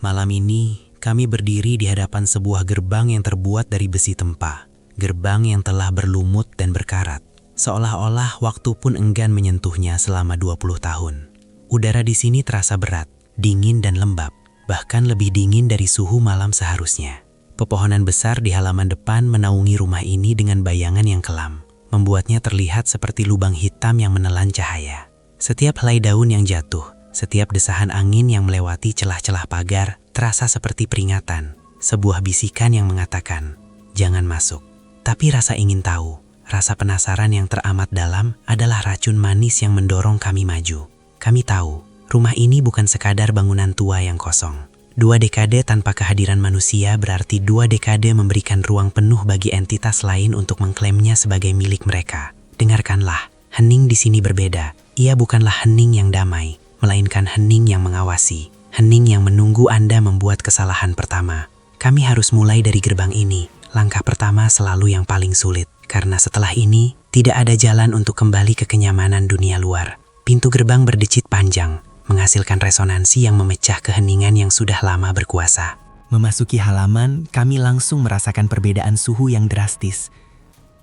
Malam ini, kami berdiri di hadapan sebuah gerbang yang terbuat dari besi tempa. Gerbang yang telah berlumut dan berkarat. Seolah-olah waktu pun enggan menyentuhnya selama 20 tahun. Udara di sini terasa berat, dingin dan lembab. Bahkan lebih dingin dari suhu malam seharusnya. Pepohonan besar di halaman depan menaungi rumah ini dengan bayangan yang kelam. Membuatnya terlihat seperti lubang hitam yang menelan cahaya. Setiap helai daun yang jatuh, setiap desahan angin yang melewati celah-celah pagar, terasa seperti peringatan. Sebuah bisikan yang mengatakan, jangan masuk. Tapi rasa ingin tahu, rasa penasaran yang teramat dalam adalah racun manis yang mendorong kami maju. Kami tahu, rumah ini bukan sekadar bangunan tua yang kosong. 2 dekade tanpa kehadiran manusia berarti 2 dekade memberikan ruang penuh bagi entitas lain untuk mengklaimnya sebagai milik mereka. Dengarkanlah, hening di sini berbeda. Ia bukanlah hening yang damai, melainkan hening yang mengawasi. Hening yang menunggu Anda membuat kesalahan pertama. Kami harus mulai dari gerbang ini. Langkah pertama selalu yang paling sulit, karena setelah ini, tidak ada jalan untuk kembali ke kenyamanan dunia luar. Pintu gerbang berdecit panjang, menghasilkan resonansi yang memecah keheningan yang sudah lama berkuasa. Memasuki halaman, kami langsung merasakan perbedaan suhu yang drastis.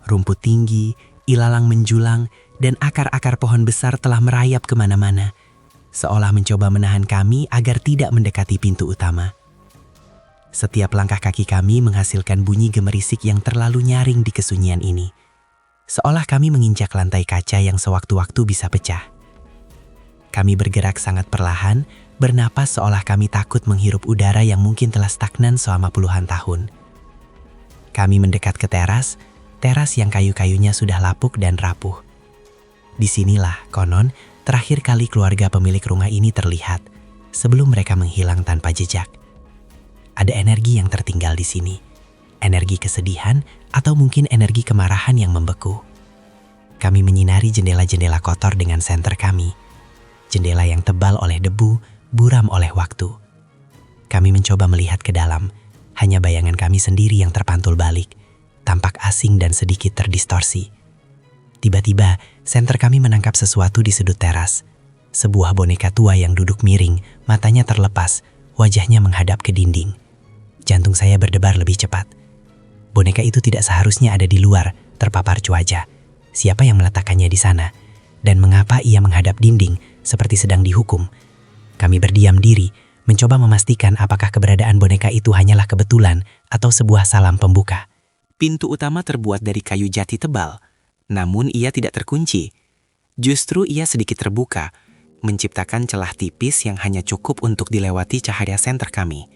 Rumput tinggi, ilalang menjulang, dan akar-akar pohon besar telah merayap kemana-mana, seolah mencoba menahan kami agar tidak mendekati pintu utama. Setiap langkah kaki kami menghasilkan bunyi gemerisik yang terlalu nyaring di kesunyian ini. Seolah kami menginjak lantai kaca yang sewaktu-waktu bisa pecah. Kami bergerak sangat perlahan, bernapas seolah kami takut menghirup udara yang mungkin telah stagnan selama puluhan tahun. Kami mendekat ke teras yang kayu-kayunya sudah lapuk dan rapuh. Disinilah, konon, terakhir kali keluarga pemilik rumah ini terlihat, sebelum mereka menghilang tanpa jejak. Ada energi yang tertinggal di sini. Energi kesedihan atau mungkin energi kemarahan yang membeku. Kami menyinari jendela-jendela kotor dengan senter kami. Jendela yang tebal oleh debu, buram oleh waktu. Kami mencoba melihat ke dalam. Hanya bayangan kami sendiri yang terpantul balik. Tampak asing dan sedikit terdistorsi. Tiba-tiba, senter kami menangkap sesuatu di sudut teras. Sebuah boneka tua yang duduk miring, matanya terlepas, wajahnya menghadap ke dinding. Jantung saya berdebar lebih cepat. Boneka itu tidak seharusnya ada di luar, terpapar cuaca. Siapa yang meletakkannya di sana? Dan mengapa ia menghadap dinding, seperti sedang dihukum? Kami berdiam diri, mencoba memastikan apakah keberadaan boneka itu hanyalah kebetulan atau sebuah salam pembuka. Pintu utama terbuat dari kayu jati tebal, namun ia tidak terkunci. Justru ia sedikit terbuka, menciptakan celah tipis yang hanya cukup untuk dilewati cahaya senter kami.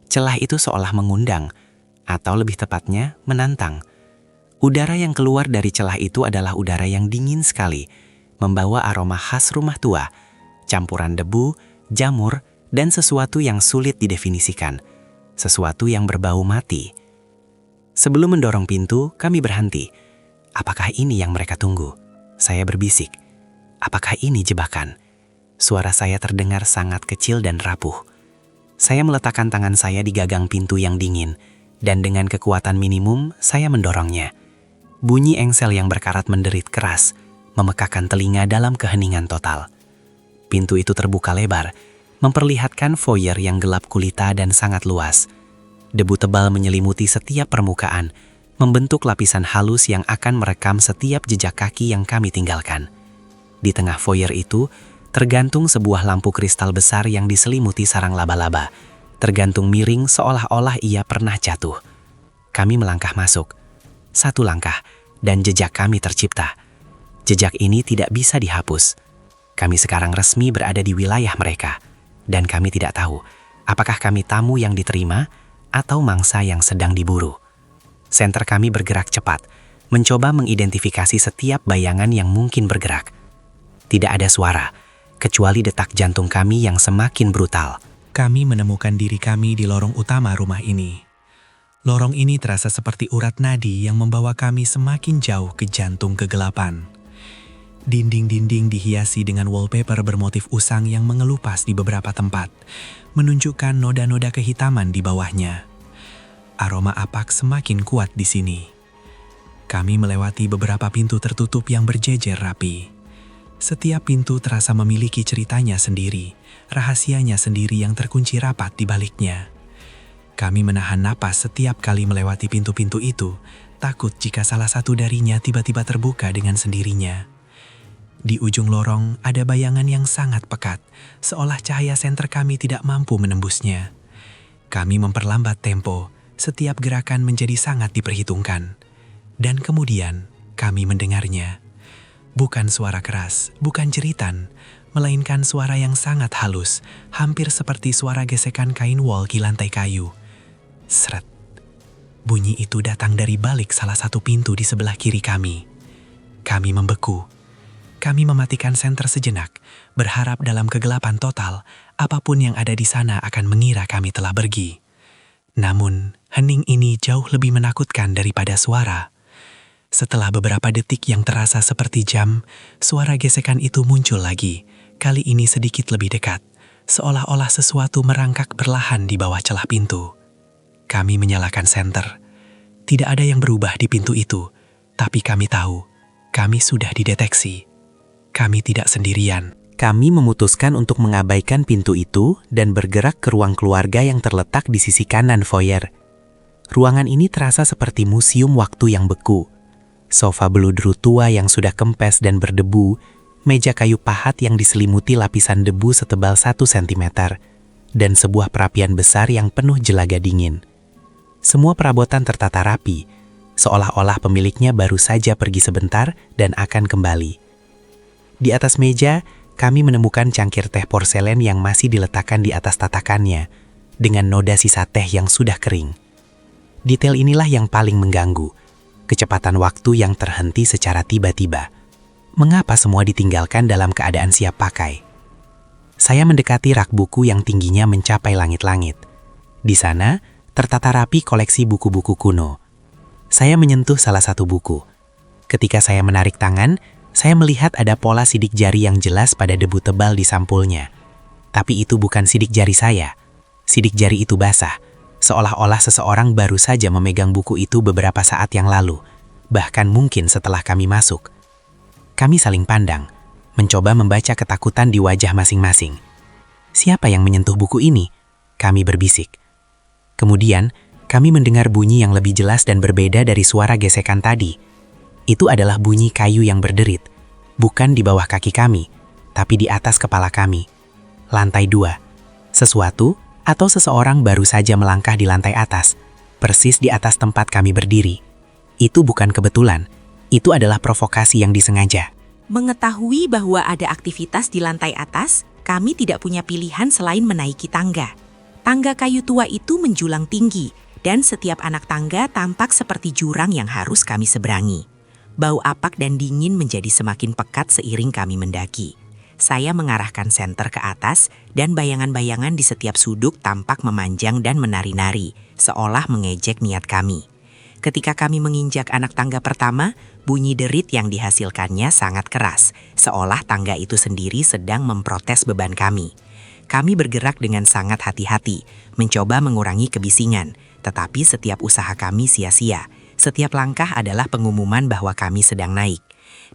Celah itu seolah mengundang, atau lebih tepatnya menantang. Udara yang keluar dari celah itu adalah udara yang dingin sekali, membawa aroma khas rumah tua, campuran debu, jamur, dan sesuatu yang sulit didefinisikan, sesuatu yang berbau mati. Sebelum mendorong pintu, kami berhenti. Apakah ini yang mereka tunggu? Saya berbisik. Apakah ini jebakan? Suara saya terdengar sangat kecil dan rapuh. Saya meletakkan tangan saya di gagang pintu yang dingin, dan dengan kekuatan minimum, saya mendorongnya. Bunyi engsel yang berkarat menderit keras, memekakkan telinga dalam keheningan total. Pintu itu terbuka lebar, memperlihatkan foyer yang gelap gulita dan sangat luas. Debu tebal menyelimuti setiap permukaan, membentuk lapisan halus yang akan merekam setiap jejak kaki yang kami tinggalkan. Di tengah foyer itu, tergantung sebuah lampu kristal besar yang diselimuti sarang laba-laba, tergantung miring seolah-olah ia pernah jatuh. Kami melangkah masuk. 1 langkah, dan jejak kami tercipta. Jejak ini tidak bisa dihapus. Kami sekarang resmi berada di wilayah mereka, dan kami tidak tahu apakah kami tamu yang diterima atau mangsa yang sedang diburu. Senter kami bergerak cepat, mencoba mengidentifikasi setiap bayangan yang mungkin bergerak. Tidak ada suara, kecuali detak jantung kami yang semakin brutal. Kami menemukan diri kami di lorong utama rumah ini. Lorong ini terasa seperti urat nadi yang membawa kami semakin jauh ke jantung kegelapan. Dinding-dinding dihiasi dengan wallpaper bermotif usang yang mengelupas di beberapa tempat, menunjukkan noda-noda kehitaman di bawahnya. Aroma apak semakin kuat di sini. Kami melewati beberapa pintu tertutup yang berjejer rapi. Setiap pintu terasa memiliki ceritanya sendiri, rahasianya sendiri yang terkunci rapat di baliknya. Kami menahan napas setiap kali melewati pintu-pintu itu, takut jika salah satu darinya tiba-tiba terbuka dengan sendirinya. Di ujung lorong ada bayangan yang sangat pekat, seolah cahaya senter kami tidak mampu menembusnya. Kami memperlambat tempo, setiap gerakan menjadi sangat diperhitungkan. Dan kemudian kami mendengarnya. Bukan suara keras, bukan jeritan, melainkan suara yang sangat halus, hampir seperti suara gesekan kain walkie lantai kayu. Sret. Bunyi itu datang dari balik salah satu pintu di sebelah kiri kami. Kami membeku. Kami mematikan senter sejenak, berharap dalam kegelapan total, apapun yang ada di sana akan mengira kami telah pergi. Namun, hening ini jauh lebih menakutkan daripada suara. Setelah beberapa detik yang terasa seperti jam, suara gesekan itu muncul lagi, kali ini sedikit lebih dekat, seolah-olah sesuatu merangkak perlahan di bawah celah pintu. Kami menyalakan senter. Tidak ada yang berubah di pintu itu, tapi kami tahu, kami sudah dideteksi. Kami tidak sendirian. Kami memutuskan untuk mengabaikan pintu itu dan bergerak ke ruang keluarga yang terletak di sisi kanan foyer. Ruangan ini terasa seperti museum waktu yang beku. Sofa beludru tua yang sudah kempes dan berdebu, meja kayu pahat yang diselimuti lapisan debu setebal 1 cm, dan sebuah perapian besar yang penuh jelaga dingin. Semua perabotan tertata rapi, seolah-olah pemiliknya baru saja pergi sebentar dan akan kembali. Di atas meja, kami menemukan cangkir teh porselen yang masih diletakkan di atas tatakannya, dengan noda sisa teh yang sudah kering. Detail inilah yang paling mengganggu. Kecepatan waktu yang terhenti secara tiba-tiba. Mengapa semua ditinggalkan dalam keadaan siap pakai? Saya mendekati rak buku yang tingginya mencapai langit-langit. Di sana, tertata rapi koleksi buku-buku kuno. Saya menyentuh salah satu buku. Ketika saya menarik tangan, saya melihat ada pola sidik jari yang jelas pada debu tebal di sampulnya. Tapi itu bukan sidik jari saya. Sidik jari itu basah. Seolah-olah seseorang baru saja memegang buku itu beberapa saat yang lalu, bahkan mungkin setelah kami masuk. Kami saling pandang, mencoba membaca ketakutan di wajah masing-masing. Siapa yang menyentuh buku ini? Kami berbisik. Kemudian, kami mendengar bunyi yang lebih jelas dan berbeda dari suara gesekan tadi. Itu adalah bunyi kayu yang berderit, bukan di bawah kaki kami, tapi di atas kepala kami. Lantai 2. Sesuatu atau seseorang baru saja melangkah di lantai atas, persis di atas tempat kami berdiri. Itu bukan kebetulan, itu adalah provokasi yang disengaja. Mengetahui bahwa ada aktivitas di lantai atas, kami tidak punya pilihan selain menaiki tangga. Tangga kayu tua itu menjulang tinggi, dan setiap anak tangga tampak seperti jurang yang harus kami seberangi. Bau apak dan dingin menjadi semakin pekat seiring kami mendaki. Saya mengarahkan senter ke atas dan bayangan-bayangan di setiap sudut tampak memanjang dan menari-nari, seolah mengejek niat kami. Ketika kami menginjak anak tangga pertama, bunyi derit yang dihasilkannya sangat keras, seolah tangga itu sendiri sedang memprotes beban kami. Kami bergerak dengan sangat hati-hati, mencoba mengurangi kebisingan, tetapi setiap usaha kami sia-sia. Setiap langkah adalah pengumuman bahwa kami sedang naik.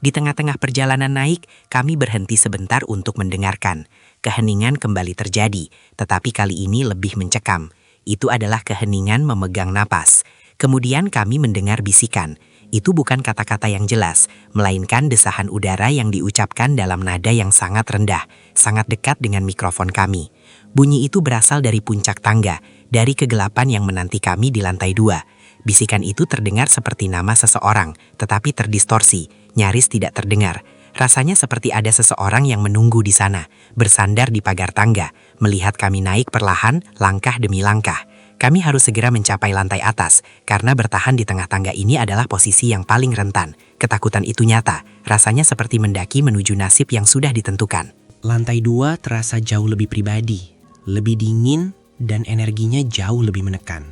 Di tengah-tengah perjalanan naik, kami berhenti sebentar untuk mendengarkan. Keheningan kembali terjadi, tetapi kali ini lebih mencekam. Itu adalah keheningan memegang napas. Kemudian kami mendengar bisikan. Itu bukan kata-kata yang jelas, melainkan desahan udara yang diucapkan dalam nada yang sangat rendah, sangat dekat dengan mikrofon kami. Bunyi itu berasal dari puncak tangga, dari kegelapan yang menanti kami di lantai 2. Bisikan itu terdengar seperti nama seseorang, tetapi terdistorsi, nyaris tidak terdengar. Rasanya seperti ada seseorang yang menunggu di sana, bersandar di pagar tangga, melihat kami naik perlahan, langkah demi langkah. Kami harus segera mencapai lantai atas, karena bertahan di tengah tangga ini adalah posisi yang paling rentan. Ketakutan itu nyata, rasanya seperti mendaki menuju nasib yang sudah ditentukan. Lantai 2 terasa jauh lebih pribadi, lebih dingin, dan energinya jauh lebih menekan.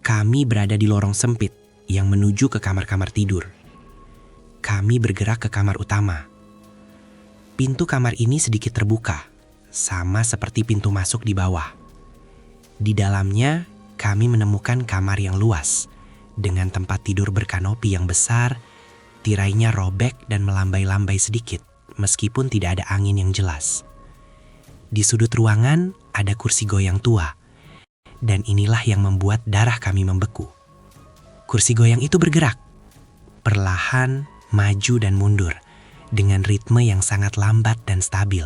Kami berada di lorong sempit yang menuju ke kamar-kamar tidur. Kami bergerak ke kamar utama. Pintu kamar ini sedikit terbuka, sama seperti pintu masuk di bawah. Di dalamnya, kami menemukan kamar yang luas, dengan tempat tidur berkanopi yang besar, tirainya robek dan melambai-lambai sedikit. meskipun tidak ada angin yang jelas. Di sudut ruangan ada kursi goyang tua, dan inilah yang membuat darah kami membeku. Kursi goyang itu bergerak, perlahan, maju dan mundur, dengan ritme yang sangat lambat dan stabil,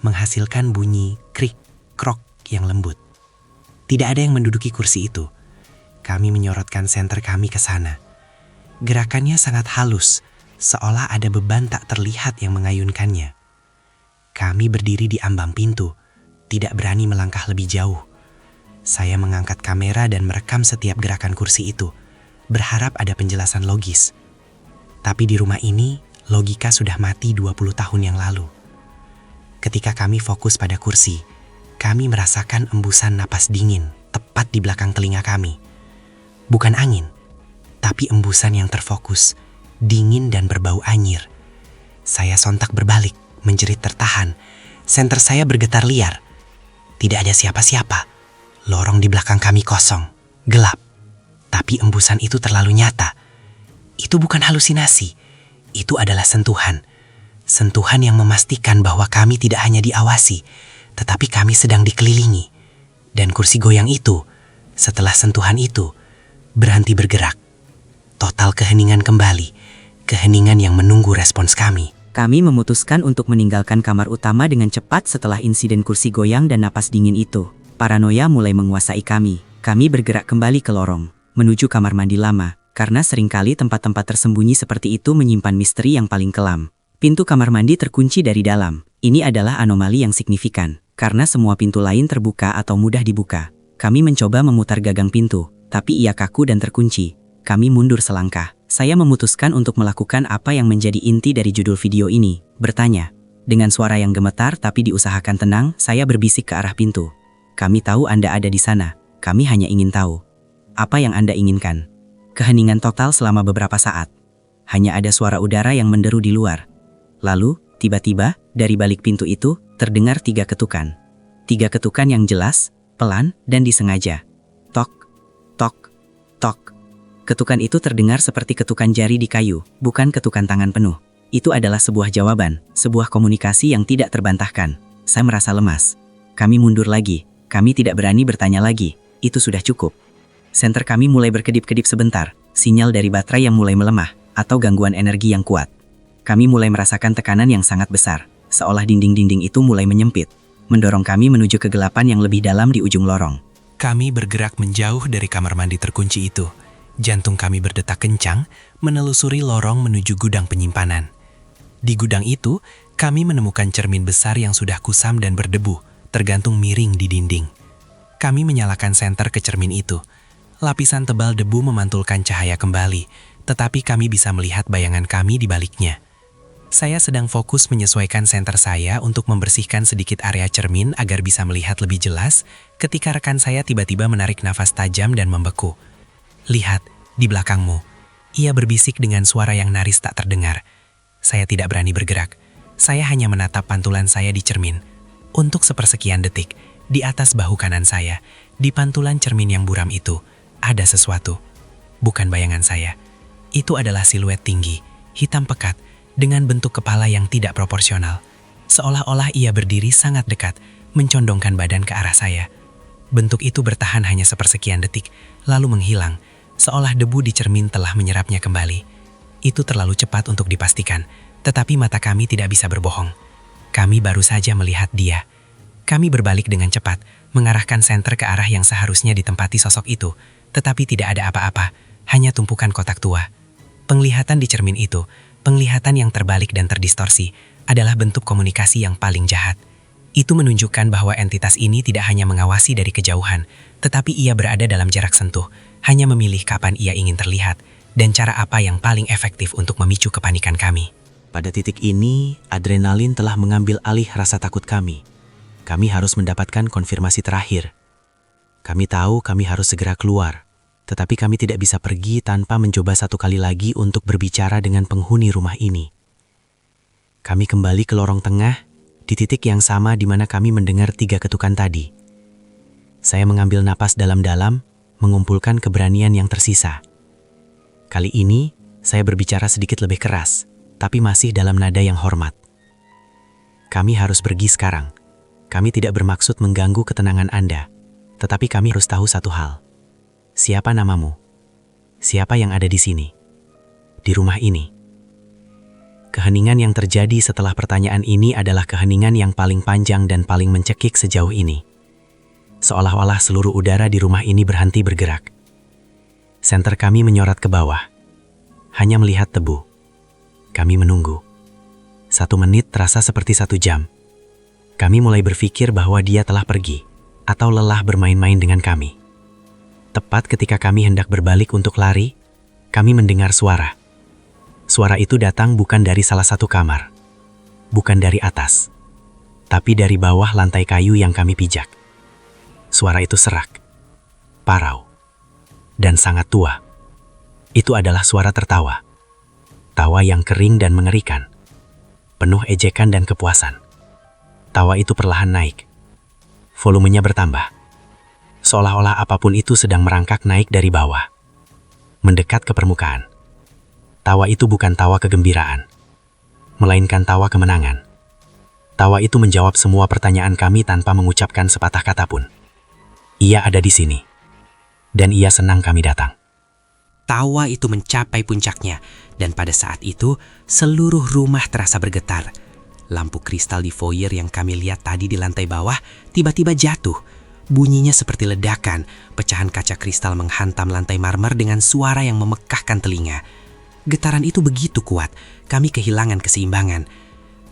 menghasilkan bunyi krik, krok yang lembut. Tidak ada yang menduduki kursi itu. Kami menyorotkan senter kami ke sana. Gerakannya sangat halus, seolah ada beban tak terlihat yang mengayunkannya. Kami berdiri di ambang pintu, tidak berani melangkah lebih jauh. Saya mengangkat kamera dan merekam setiap gerakan kursi itu, berharap ada penjelasan logis. Tapi di rumah ini, logika sudah mati 20 tahun yang lalu. Ketika kami fokus pada kursi, kami merasakan embusan napas dingin tepat di belakang telinga kami. Bukan angin, tapi embusan yang terfokus, dingin dan berbau anyir. Saya sontak berbalik, menjerit tertahan. Senter saya bergetar liar. Tidak ada siapa-siapa. Lorong di belakang kami kosong, gelap. Tapi embusan itu terlalu nyata. Itu bukan halusinasi. Itu adalah sentuhan. Sentuhan yang memastikan bahwa kami tidak hanya diawasi, tetapi kami sedang dikelilingi. Dan kursi goyang itu, setelah sentuhan itu, berhenti bergerak. Total keheningan kembali. Keheningan yang menunggu respons kami. Kami memutuskan untuk meninggalkan kamar utama dengan cepat setelah insiden kursi goyang dan napas dingin itu. Paranoia mulai menguasai kami. Kami bergerak kembali ke lorong, menuju kamar mandi lama, karena seringkali tempat-tempat tersembunyi seperti itu menyimpan misteri yang paling kelam. Pintu kamar mandi terkunci dari dalam. Ini adalah anomali yang signifikan, karena semua pintu lain terbuka atau mudah dibuka. Kami mencoba memutar gagang pintu, tapi ia kaku dan terkunci. Kami mundur selangkah. Saya memutuskan untuk melakukan apa yang menjadi inti dari judul video ini, bertanya. Dengan suara yang gemetar tapi diusahakan tenang, saya berbisik ke arah pintu. Kami tahu Anda ada di sana. Kami hanya ingin tahu. Apa yang Anda inginkan? Keheningan total selama beberapa saat. Hanya ada suara udara yang menderu di luar. Lalu, tiba-tiba, dari balik pintu itu, terdengar 3 ketukan. 3 ketukan yang jelas, pelan, dan disengaja. Tok, tok, tok. Ketukan itu terdengar seperti ketukan jari di kayu, bukan ketukan tangan penuh. Itu adalah sebuah jawaban, sebuah komunikasi yang tidak terbantahkan. Saya merasa lemas. Kami mundur lagi. Kami tidak berani bertanya lagi. Itu sudah cukup. Senter kami mulai berkedip-kedip sebentar, sinyal dari baterai yang mulai melemah, atau gangguan energi yang kuat. Kami mulai merasakan tekanan yang sangat besar, seolah dinding-dinding itu mulai menyempit, mendorong kami menuju kegelapan yang lebih dalam di ujung lorong. Kami bergerak menjauh dari kamar mandi terkunci itu. Jantung kami berdetak kencang, menelusuri lorong menuju gudang penyimpanan. Di gudang itu, kami menemukan cermin besar yang sudah kusam dan berdebu, tergantung miring di dinding. Kami menyalakan senter ke cermin itu. Lapisan tebal debu memantulkan cahaya kembali, tetapi kami bisa melihat bayangan kami di baliknya. Saya sedang fokus menyesuaikan senter saya untuk membersihkan sedikit area cermin agar bisa melihat lebih jelas, ketika rekan saya tiba-tiba menarik nafas tajam dan membeku. Lihat, di belakangmu. Ia berbisik dengan suara yang nyaris tak terdengar. Saya tidak berani bergerak. Saya hanya menatap pantulan saya di cermin. Untuk sepersekian detik, di atas bahu kanan saya, di pantulan cermin yang buram itu, ada sesuatu. Bukan bayangan saya. Itu adalah siluet tinggi, hitam pekat, dengan bentuk kepala yang tidak proporsional. Seolah-olah ia berdiri sangat dekat, mencondongkan badan ke arah saya. Bentuk itu bertahan hanya sepersekian detik, lalu menghilang, seolah debu di cermin telah menyerapnya kembali. Itu terlalu cepat untuk dipastikan, tetapi mata kami tidak bisa berbohong. Kami baru saja melihat dia. Kami berbalik dengan cepat, mengarahkan senter ke arah yang seharusnya ditempati sosok itu, tetapi tidak ada apa-apa, hanya tumpukan kotak tua. Penglihatan di cermin itu, penglihatan yang terbalik dan terdistorsi, adalah bentuk komunikasi yang paling jahat. Itu menunjukkan bahwa entitas ini tidak hanya mengawasi dari kejauhan, tetapi ia berada dalam jarak sentuh, hanya memilih kapan ia ingin terlihat, dan cara apa yang paling efektif untuk memicu kepanikan kami. Pada titik ini, adrenalin telah mengambil alih rasa takut kami. Kami harus mendapatkan konfirmasi terakhir. Kami tahu kami harus segera keluar, tetapi kami tidak bisa pergi tanpa mencoba satu kali lagi untuk berbicara dengan penghuni rumah ini. Kami kembali ke lorong tengah, di titik yang sama di mana kami mendengar 3 ketukan tadi. Saya mengambil napas dalam-dalam, mengumpulkan keberanian yang tersisa. Kali ini, saya berbicara sedikit lebih keras, tapi masih dalam nada yang hormat. Kami harus pergi sekarang. Kami tidak bermaksud mengganggu ketenangan Anda, tetapi kami harus tahu satu hal. Siapa namamu? Siapa yang ada di sini? Di rumah ini. Keheningan yang terjadi setelah pertanyaan ini adalah keheningan yang paling panjang dan paling mencekik sejauh ini. Seolah-olah seluruh udara di rumah ini berhenti bergerak. Senter kami menyorot ke bawah. Hanya melihat tebu. Kami menunggu. 1 menit terasa seperti 1 jam. Kami mulai berpikir bahwa dia telah pergi, atau lelah bermain-main dengan kami. Tepat ketika kami hendak berbalik untuk lari, kami mendengar suara. Suara itu datang bukan dari salah satu kamar, bukan dari atas, tapi dari bawah lantai kayu yang kami pijak. Suara itu serak, parau, dan sangat tua. Itu adalah suara tertawa. Tawa yang kering dan mengerikan, penuh ejekan dan kepuasan. Tawa itu perlahan naik. Volumenya bertambah. Seolah-olah apapun itu sedang merangkak naik dari bawah, mendekat ke permukaan. Tawa itu bukan tawa kegembiraan, melainkan tawa kemenangan. Tawa itu menjawab semua pertanyaan kami tanpa mengucapkan sepatah kata pun. Ia ada di sini, dan ia senang kami datang. Tawa itu mencapai puncaknya, dan pada saat itu seluruh rumah terasa bergetar. Lampu kristal di foyer yang kami lihat tadi di lantai bawah tiba-tiba jatuh. Bunyinya seperti ledakan, pecahan kaca kristal menghantam lantai marmer dengan suara yang memekakkan telinga. Getaran itu begitu kuat, kami kehilangan keseimbangan.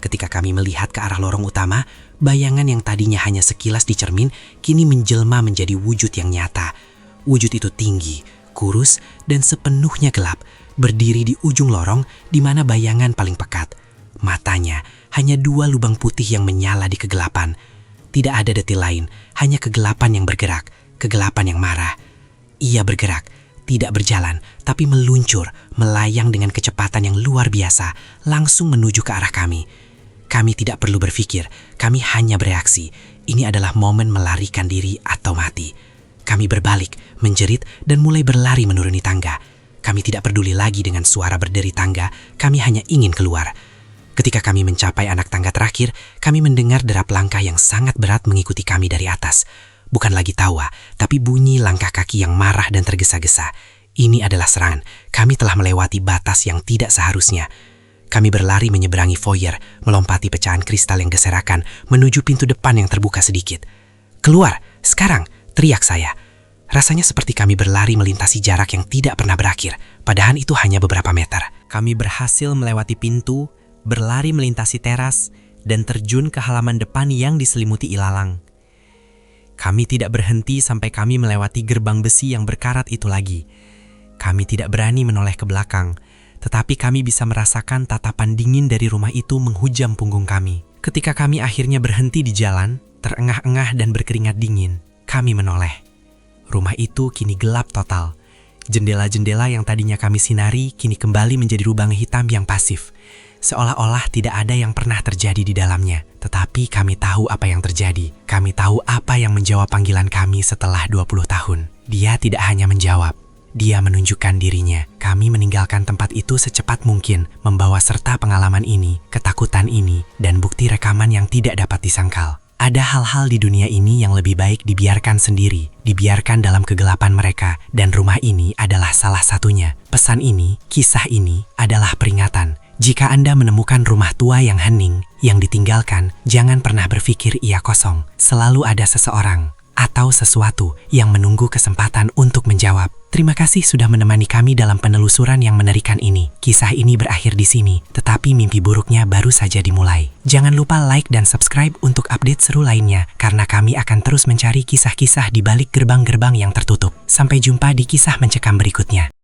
Ketika kami melihat ke arah lorong utama, bayangan yang tadinya hanya sekilas di cermin kini menjelma menjadi wujud yang nyata. Wujud itu tinggi, kurus, dan sepenuhnya gelap, berdiri di ujung lorong di mana bayangan paling pekat. Matanya hanya 2 lubang putih yang menyala di kegelapan. Tidak ada detil lain, hanya kegelapan yang bergerak, kegelapan yang marah. Ia bergerak, tidak berjalan, tapi meluncur, melayang dengan kecepatan yang luar biasa, langsung menuju ke arah kami. Kami tidak perlu berpikir, kami hanya bereaksi. Ini adalah momen melarikan diri atau mati. Kami berbalik, menjerit, dan mulai berlari menuruni tangga. Kami tidak peduli lagi dengan suara berderi tangga, kami hanya ingin keluar. Ketika kami mencapai anak tangga terakhir, kami mendengar derap langkah yang sangat berat mengikuti kami dari atas. Bukan lagi tawa, tapi bunyi langkah kaki yang marah dan tergesa-gesa. Ini adalah serangan. Kami telah melewati batas yang tidak seharusnya. Kami berlari menyeberangi foyer, melompati pecahan kristal yang geserakan, menuju pintu depan yang terbuka sedikit. "Keluar, sekarang!" teriak saya. Rasanya seperti kami berlari melintasi jarak yang tidak pernah berakhir, padahal itu hanya beberapa meter. Kami berhasil melewati pintu, berlari melintasi teras, dan terjun ke halaman depan yang diselimuti ilalang. Kami tidak berhenti sampai kami melewati gerbang besi yang berkarat itu lagi. Kami tidak berani menoleh ke belakang, tetapi kami bisa merasakan tatapan dingin dari rumah itu menghujam punggung kami. Ketika kami akhirnya berhenti di jalan, terengah-engah dan berkeringat dingin, kami menoleh. Rumah itu kini gelap total. Jendela-jendela yang tadinya kami sinari kini kembali menjadi lubang hitam yang pasif. Seolah-olah tidak ada yang pernah terjadi di dalamnya. Tetapi kami tahu apa yang terjadi. Kami tahu apa yang menjawab panggilan kami setelah 20 tahun. Dia tidak hanya menjawab, dia menunjukkan dirinya. Kami meninggalkan tempat itu secepat mungkin, membawa serta pengalaman ini, ketakutan ini, dan bukti rekaman yang tidak dapat disangkal. Ada hal-hal di dunia ini yang lebih baik dibiarkan sendiri, dibiarkan dalam kegelapan mereka, dan rumah ini adalah salah satunya. Pesan ini, kisah ini, adalah peringatan. Jika Anda menemukan rumah tua yang hening, yang ditinggalkan, jangan pernah berpikir ia kosong. Selalu ada seseorang atau sesuatu yang menunggu kesempatan untuk menjawab. Terima kasih sudah menemani kami dalam penelusuran yang mengerikan ini. Kisah ini berakhir di sini, tetapi mimpi buruknya baru saja dimulai. Jangan lupa like dan subscribe untuk update seru lainnya, karena kami akan terus mencari kisah-kisah di balik gerbang-gerbang yang tertutup. Sampai jumpa di kisah mencekam berikutnya.